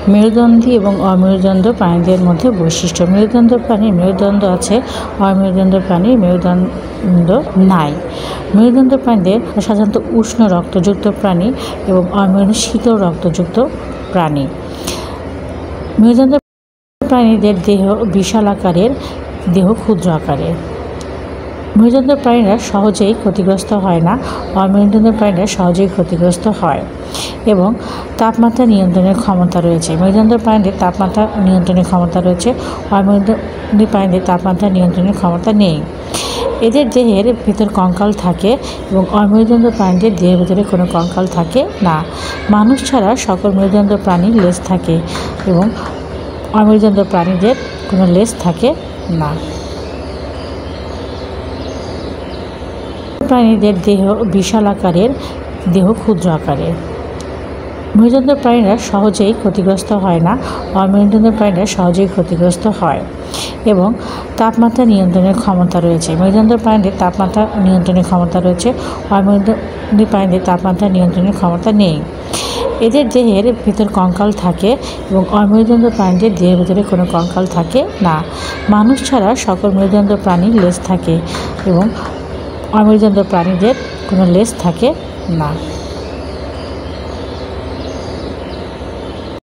মেরুদণ্ডী এবং অমেরুদণ্ড প্রাণীদের মধ্যে বৈশিষ্ট্য। মেরুদণ্ড প্রাণীর মেরুদণ্ড আছে, অমেরুদণ্ড প্রাণীর মেরুদণ্ড নাই। মেরুদণ্ড প্রাণীদের সাধারণত উষ্ণ রক্তযুক্ত প্রাণী এবং অমেরুদণ্ড শীতল রক্তযুক্ত প্রাণী। মেরুদণ্ড প্রাণীদের দেহ বিশাল আকারের, দেহ ক্ষুদ্র আকারের। মেরুদণ্ড প্রাণীরা সহজেই ক্ষতিগ্রস্ত হয় না, অমেরুদণ্ড প্রাণীরা সহজেই ক্ষতিগ্রস্ত হয় এবং তাপমাত্রা নিয়ন্ত্রণের ক্ষমতা রয়েছে। মেরুদণ্ড প্রাণীদের তাপমাত্রা নিয়ন্ত্রণের ক্ষমতা রয়েছে, অমেরুদণ্ড প্রাণীদের তাপমাত্রা নিয়ন্ত্রণের ক্ষমতা নেই। এদের দেহের ভিতর কঙ্কাল থাকে এবং অমেরুদণ্ড প্রাণীদের দেহের ভিতরে কোনো কঙ্কাল থাকে না। মানুষ ছাড়া সকল মেরুদণ্ড প্রাণীর লেজ থাকে এবং অমেরুদণ্ড প্রাণীদের কোনো লেজ থাকে না। প্রাণীদের দেহ বিশাল আকারের, দেহ ক্ষুদ্র আকারের। মেরুদণ্ড প্রাণীরা সহজেই ক্ষতিগ্রস্ত হয় না, অমেরুদণ্ড প্রাণীরা সহজেই ক্ষতিগ্রস্ত হয় এবং তাপমাত্রা নিয়ন্ত্রণের ক্ষমতা রয়েছে। মেরুদণ্ড প্রাণীদের তাপমাত্রা নিয়ন্ত্রণের ক্ষমতা রয়েছে, অমেরুদণ্ড প্রাণীদের তাপমাত্রা নিয়ন্ত্রণের ক্ষমতা নেই। এদের দেহের ভিতর কঙ্কাল থাকে এবং অমেরুদণ্ড প্রাণীদের দেহের ভিতরে কোনো কঙ্কাল থাকে না। মানুষ ছাড়া সকল মেরুদণ্ড প্রাণীর লেজ থাকে এবং অমেরুদণ্ড প্রাণীদের কোনো লেজ থাকে না।